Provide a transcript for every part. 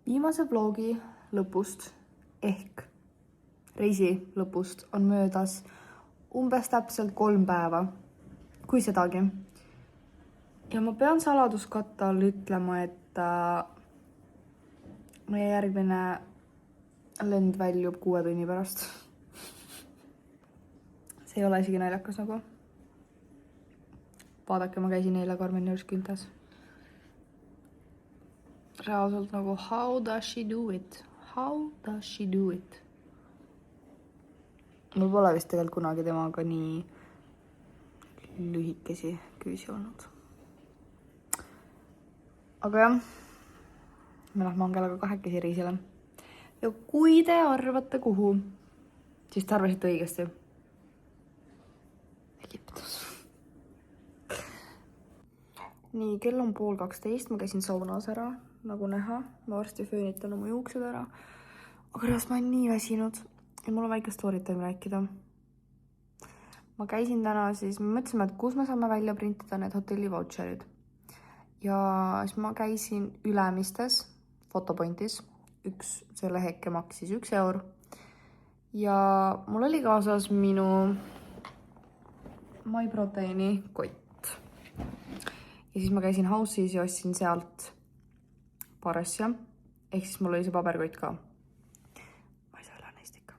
Viimase vlogi lõpust ehk reisi lõpust on möödas umbes täpselt 3 päeva, kui sedagi. Ja ma pean saladuskatte all ütlema, et meie järgmine lend väljub 6 tunni pärast. See ei ole isegi naljakas nagu. Vaadake, ma käisin eile Karmeni juures küntas. Reaalselt nagu, how does she do it? How does she do it? Mul pole vist tegelikult kunagi temaga nii lühikesi küüsi olnud. Aga jah, me lähme Angelaga 2 reisile. Ja kui te arvate kuhu, siis te arvasite õigesti. Egiptus. Nii, kell on 11:30, ma käisin saunas ära, nagu näha. Ma varsti föönitan oma juuksed ära. Aga reast ma olen nii väsinud ja mul on väike story time rääkida. Ma käisin täna siis, me mõtlesime, et kus me saame välja printida need hotelli voucherid. Ja siis ma käisin Ülemistes, Fotopointis. See leheke maksis 1 euro. Ja mul oli kaasas minu MyProteini kott. Ja siis ma käisin House'is ja ostsin sealt paar asja. Ehk siis mul oli see paberkott ka. Ma ei saa üle neist ikka.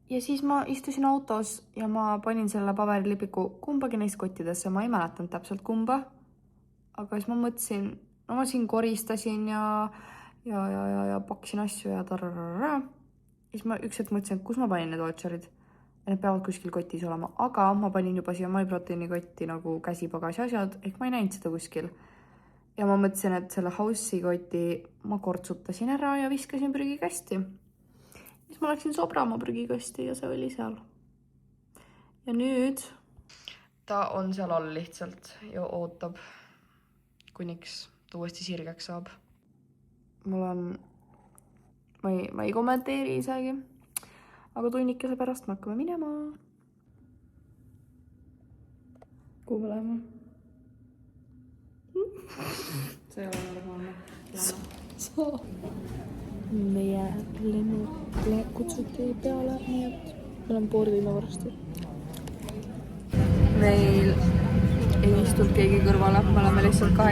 Ja siis ma istusin autos ja ma panin selle paberilipiku kumbagi neist kottidesse. Ma ei mäletanud täpselt kumba. Aga siis ma mõtlesin, no ma siin koristasin ja pakkisin asju ja tararara. Ja siis ma üks hetk mõtlesin, et kus ma panin need voucherid. Ja need peavad kuskil kotis olema. Aga ma panin juba siia MyProteini kotti nagu käsipagasi asjad. Ehk ma ei näinud seda kuskil. Ja ma mõtlesin, et selle House'i koti ma kortsutasin ära ja viskasin prügikasti. Siis ma läksin sobrama prügikasti ja see oli seal. Ja nüüd ta on seal all lihtsalt ja ootab, kuniks ta uuesti sirgeks saab. Mul on, ma ei kommenteeri isegi, aga tunnikese pärast me hakkame minema. Kuhu me läheme? See ei ole normaalne. Meie lennule kutsuti peale, nii et meil on boardime varsti. Meil ei istunud keegi kõrvale, me oleme lihtsalt 2.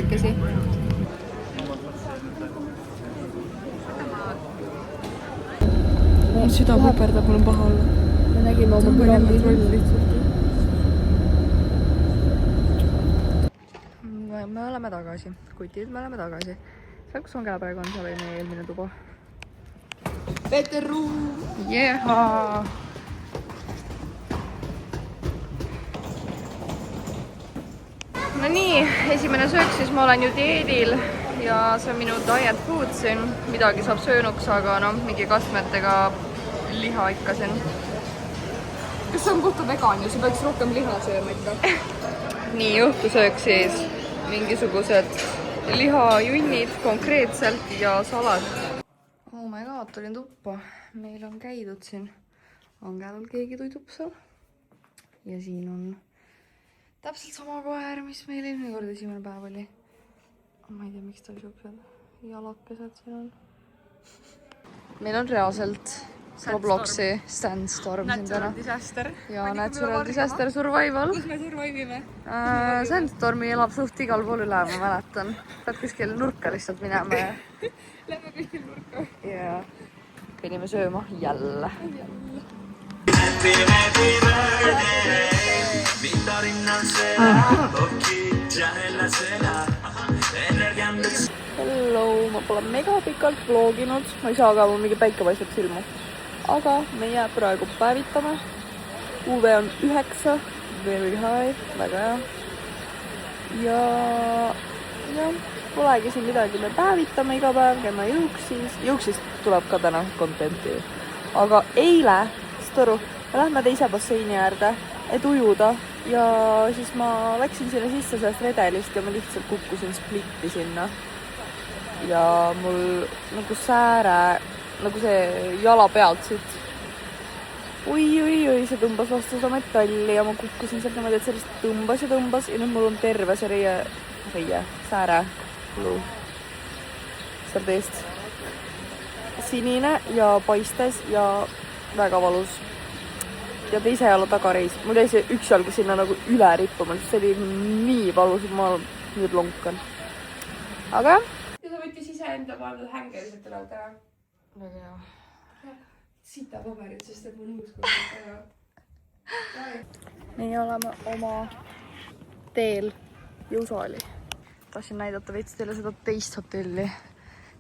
Süda puperdab, mul on paha olla. Me nägime oma püramiidi. Me oleme tagasi. Kutid, me oleme tagasi. Seal, kus Angela praegu on, seal oli meie eelmine tuba. Peteruum! Jehaa! No nii, esimene söök, siis ma olen ju dieedil ja see on minu diet food siin. Midagi saab söönuks, aga no, mingi kastmetega liha ikka siin. Kas see on kohta vegan ja sa peaks rohkem liha sööma ikka? Nii, õhtusöök siis mingisugused lihajunnid konkreetselt ja salat. Oh my god, tulin tuppa. Meil on käidud siin. Angelal keegi toidub seal. Ja siin on täpselt sama koer, mis meil eelmine kord esimene päev oli. Ma ei tea, miks ta siuksed jalakesed siin on. Meil on reaalselt Robloxi Sandstorm siin täna. Disaster. Ja Natural Disaster Survival. Kus me survivime? Sandstormi elab suht igal pool üle, ma mäletan. Pead kuskil nurka lihtsalt minema. Lähme kuskil nurka. Ja kõnnime sööma jälle. Hello, ma pole mega pikalt vloginud. Ma ei saa ka, mul mingi päike paistab silmu. Aga meie praegu päevitame. UV on 9, very high, väga hea. Ja polegi siin midagi, me päevitame iga päev, käime jõuksis. Jõuksist tuleb ka täna contenti. Aga eile, Storu, me lähme teise basseini äärde, et ujuda. Ja siis ma läksin sinna sisse sellest redelist ja ma lihtsalt kukkusin splitti sinna. Ja mul nagu sääre, nagu see jala pealt siit. Oi, see tõmbas vastu seda metalli ja ma kukkusin sealt niimoodi, et see lihtsalt tõmbas ja nüüd mul on terve see sääre kulu. Seal teist. sinine ja paistes ja väga valus. Ja teise jala tagareis. Mul jäi see üks jalgu sinna nagu üle rippuma, sest see oli nii valus, et ma nüüd lonkan. Aga jah. Ja ta võttis ise enda pandud hängeliselt üle teha. Väga hea. Sita paberit, sest et mul uus teha. Meie oleme oma teel jõusaali. Tahtsin näidata veits teile seda teist hotelli.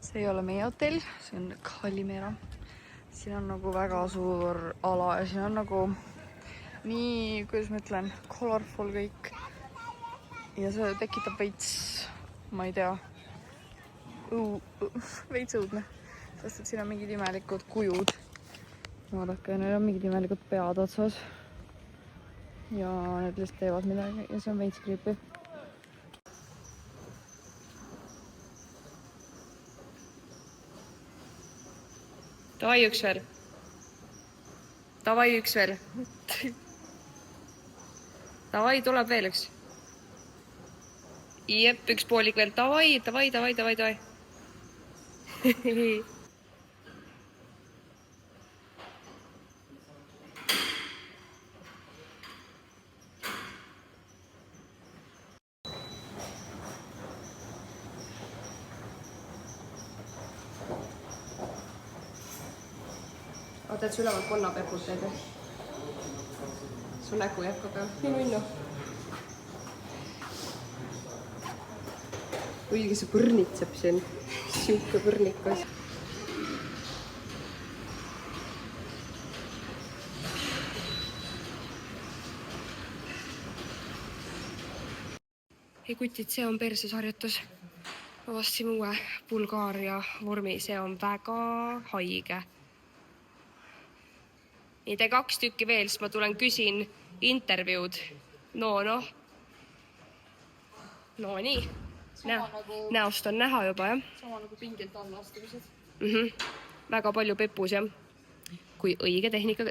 See ei ole meie hotell, see on Kalimera. Siin on nagu väga suur ala ja siin on nagu nii, kuidas ma ütlen, colorful kõik. Ja see tekitab veits, ma ei tea, veits õudne. Sest et siin on mingid imelikud kujud. Vaadake, neil on mingid imelikud pead otsas. Ja need lihtsalt teevad midagi ja see on veits creepy. Davai üks veel. Davai üks veel. Davai, tuleb veel üks. Jep, üks poolik veel. Davai. Oota, et su ülevalt konna peput teed. Su nägu jääb kogu aeg. Nii minna. Kuigi see põrnitseb siin. Siuke põrnikas. Ei kutid, see on persesharjutus. Ma vastasime uue Bulgaaria vormi. See on väga haige. Nii, tee 2 tükki veel, siis ma tulen küsin intervjuud. No nii. Näost on näha juba, jah? Sama nagu pingilt alla astumised. Väga palju pepus, jah? Kui õige tehnika...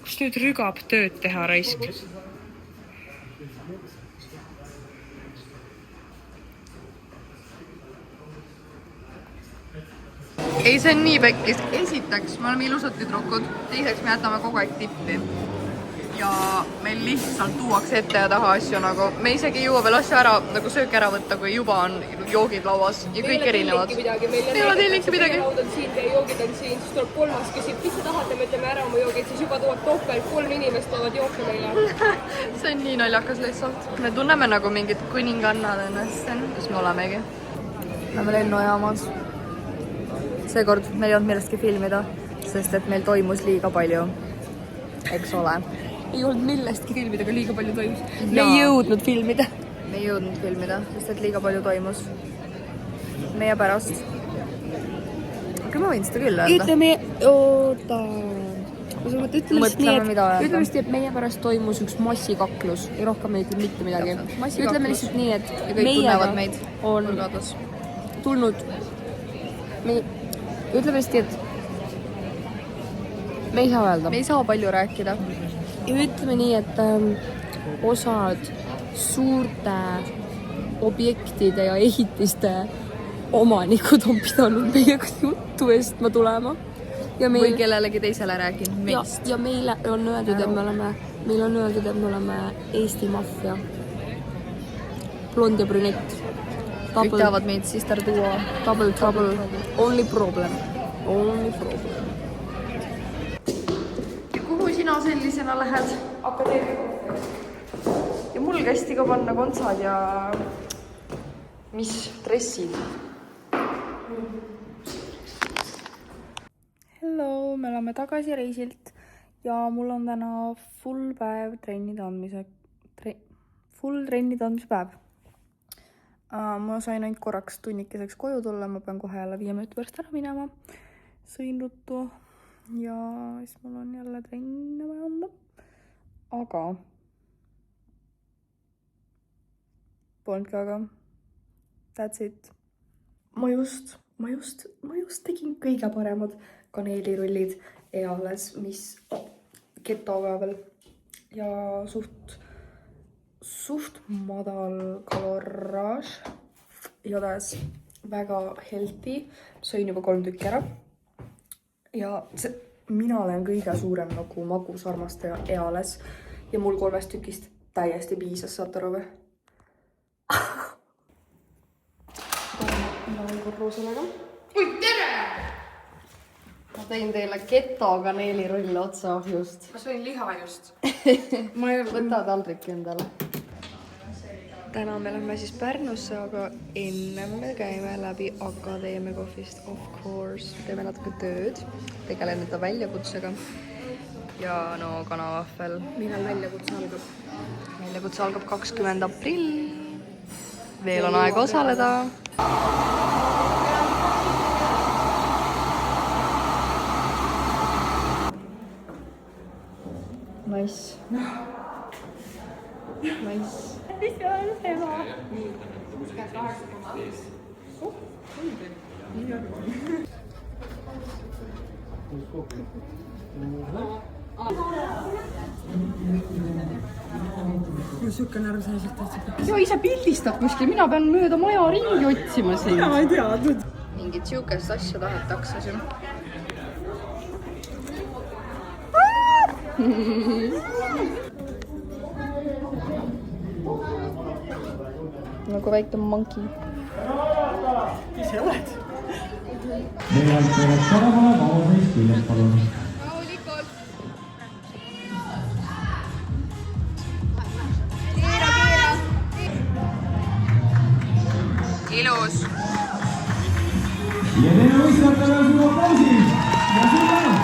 Kus nüüd rügab tööd teha, raisk? Ei, see on nii pekkis. Esiteks, me oleme ilusad tüdrukud. Teiseks, me jätame kogu aeg tippi. Ja meil lihtsalt tuuakse ette ja taha asju nagu. Me isegi ei jõua veel asju ära, nagu sööki ära võtta, kui juba on joogid lauas ja kõik erinevad. Meil ei ole telliki midagi. Laud on siin ja joogid on siin, siis tuleb kolmas küsib, mis sa tahate, me ütleme ära oma joogid, siis juba tuuvad topel, 3 inimest toovad jooke meile. See on nii naljakas lihtsalt. Me tunneme nagu mingid kuningannad ennast, kus me olemegi. Lähme lennujaamas. Seekord meil ei olnud millestki filmida, sest et meil toimus liiga palju. Eks ole. Ei olnud millestki filmida, aga liiga palju toimus. Me ei jõudnud filmida. Me ei jõudnud filmida, sest et liiga palju toimus. Meie pärast. Aga ma võin seda küll öelda. Ütleme, oota. Ütleme lihtsalt, et meie pärast toimus üks massikaklus ja rohkem ei ütle mitte midagi. Ütleme lihtsalt nii, et meiega on tulnud... Ütleme lihtsalt, et me ei saa öelda. Me ei saa palju rääkida. Ja ütleme nii, et osad suurte objektide ja ehitiste omanikud on pidanud meiega juttu eestma tulema. Või kellelegi teisele rääkinud meist. Ja meile on öeldud, et me oleme Eesti maffia. Blond ja brünett. Kõik teavad meid, sister duo. Double trouble. Only problem. Ja kuhu sina sellisena lähed? Akadeemia. Ja mul kästi ka panna kontsad ja mis dressid. Hello, me oleme tagasi reisilt ja mul on täna full päev trennide andmise päev. Ma sain ainult korraks tunnikeseks koju tulla, ma pean kohe jälle 5 minuti pärast ära minema. Sõin ruttu ja siis mul on jälle trenne vaja anda. Aga polnudki aga That's it. Ma just tegin kõige paremad kaneelirullid eales, mis ketoga veel ja suht madal kaloraaž. Igatahes väga healthy. Sõin juba 3 tükki ära. Ja mina olen kõige suurem nagu magusarmastaja eales ja mul 3 tükist täiesti piisas, saate aru või? Oi, tere! Ma tõin teile keto kaneelirulle otsaahjust. Ma sõin liha just. Võta taldriki endale. Täna me lähme siis Pärnusse, aga enne me käime läbi Akadeemia Coffee'st, of course. Teeme natuke tööd, tegelen enda väljakutsega. Ja no kanavahvel. Millal väljakutse algab? Väljakutse algab 20. aprill. Veel on aega osaleda. Nice. Nice. Mis on ema? Sükke närv saiselt tähtsib. Ja ise pildistab kuskil, mina pean mööda maja ringi otsima siin. Mina ei teadnud. Mingit siukest asja tahetakse siin. Nagu väike monkey. Mis sa oled? Meil on teevad karavana vaoseist küljest, palun. Rahulikult. Keera. Ilus. Ja teeme võistlejate veel sulle aplausi. Ja sulle tänu.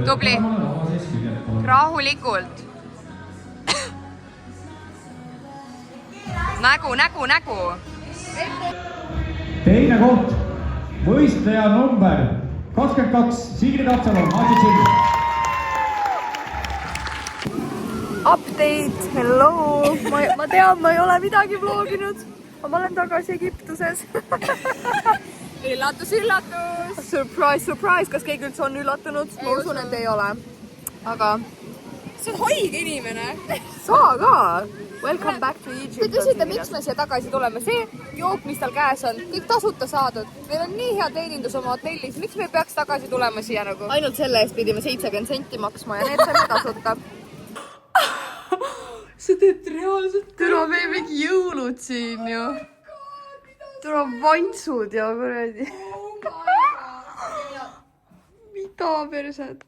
Tubli. Rahulikult. Nägu. Teine koht. Võistleja number 22. Sigrid Atsalu. Update. Hello. Ma tean, ma ei ole midagi vloginud. Ma olen tagasi Egiptuses. Üllatus! Surprise! Kas keegi üldse on üllatunud? Ma usun, et ei ole. Aga... See on haige inimene. Sa ka! Welcome back to Egypt. Te küsite, miks me siia tagasi tuleme. See jook, mis tal käes on, kõik tasuta saadud. Meil on nii hea teenindus oma hotellis. Miks me peaks tagasi tulema siia nagu? Ainult selle eest pidime 70 senti maksma ja need saime tasuta. Sa teed reaalselt... Türa meil mingi jõulud siin ju. Türa vantsud ja kuradi. Mida perset?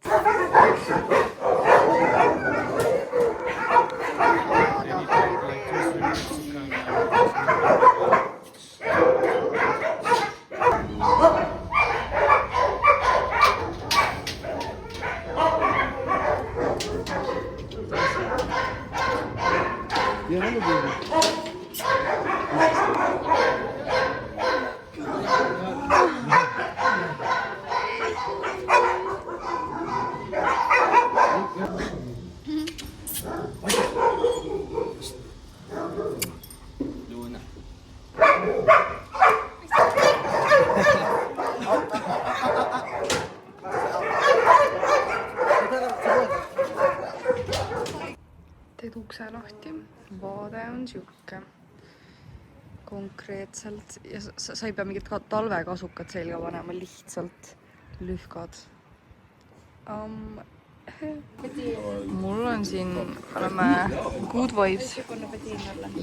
Teed ukse lahti, vaade on siuke konkreetselt ja sa ei pea mingit talvekasukat selga panema, lihtsalt lühkad. Mul on siin, oleme Good Vibes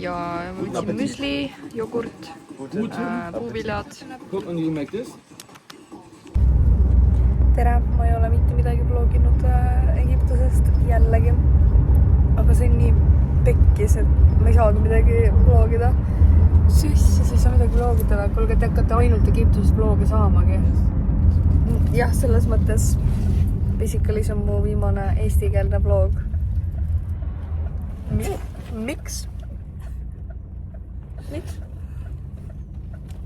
ja ma võtsin müsli, jogurt, puuviljad. Tere, ma ei ole mitte midagi vloginud Egiptusest jällegi. Aga see on nii pekkis, et ma ei saagi midagi vlogida. Siis ei saa midagi vlogida, kuulge, te hakkate ainult Egiptusest vlogi saamagi. Jah, selles mõttes basically see on mu viimane eestikeelne vlog. Miks?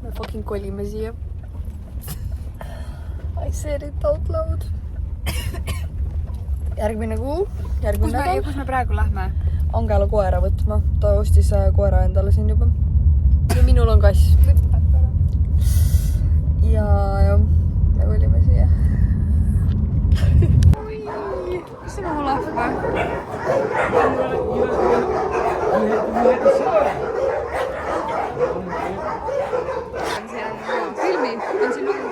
Me fucking kolime siia. I said it out loud. järgmine kuu, järgmine nädal. Kus me praegu lähme? Angela koera võtma. Ta ostis koera endale siin juba. Ja minul on kass. Ja me olime siia. Kas see on Olav või? Filmi, on siin lugu.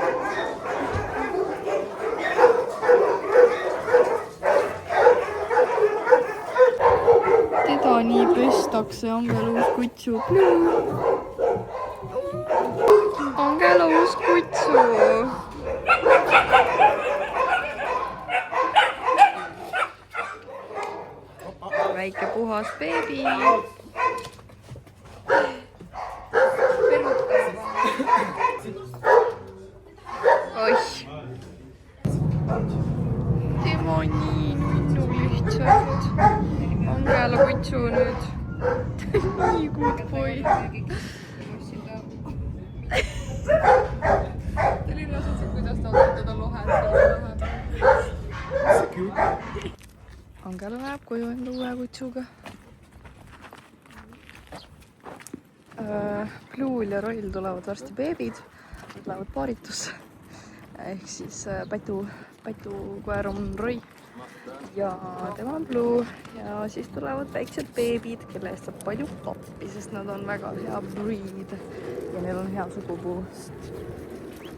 Teda nii pestakse, Angelus kutsu. Angelus kutsu. Väike puhas beebi. Oih. Tema on nii nunnu lihtsalt. Angela kutsu nüüd. Nii good boy. Ta oli rasas, kuidas ta hakkab teda lohed. Angela läheb koju enda uue kutsuga. Blue'l ja Roy'l tulevad varsti beebid. Lähevad paaritusse. Ehk siis Pätu koer on Roy ja tema on Blue. Ja siis tulevad väiksed beebid, kelle eest saab palju pappi, sest nad on väga hea breed ja neil on hea sugupuu.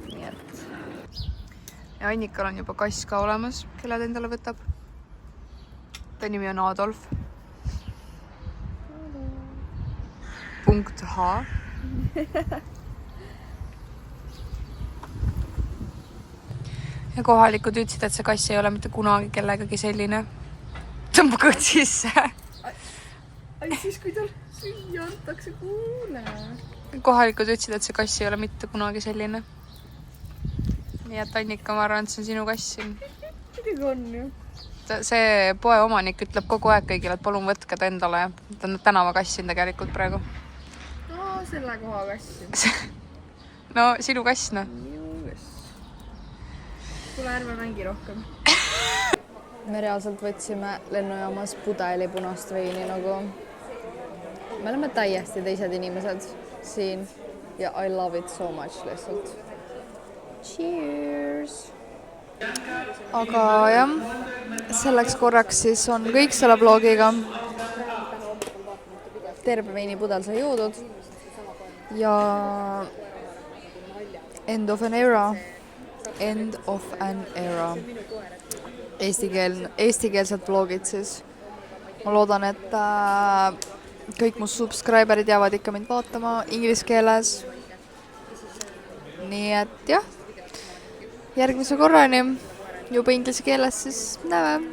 Nii et. Ja Annikal on juba kass ka olemas, kelle ta endale võtab. Ta nimi on Adolf. Punkt H. Ja kohalikud ütlesid, et see kass ei ole mitte kunagi kellegagi selline. Tõmba kõht sisse. Ai, siis kui tal süüa antakse kuule. Kohalikud ütlesid, et see kass ei ole mitte kunagi selline. Nii et Annika, ma arvan, et see on sinu kass siin. Midagi on ju. See poe omanik ütleb kogu aeg kõigile, et palun võtke ta endale. Ta on tänavakass siin tegelikult praegu. No, selle koha kassi. No, sinu kass, no. Kuule, ärme mängi rohkem. Me reaalselt võtsime lennujaamas pudeli punast veini nagu. Me oleme täiesti teised inimesed siin ja I love it so much lihtsalt. Cheers! Aga jah, selleks korraks siis on kõik selle vlogiga. Terve veinipudel sai joodud ja end of an era. End of an era. Eestikeelsed vlogid siis. Ma loodan, et kõik mu subscriberid jäävad ikka mind vaatama inglise keeles. Nii et jah, järgmise korrani juba inglise keeles siis näeme.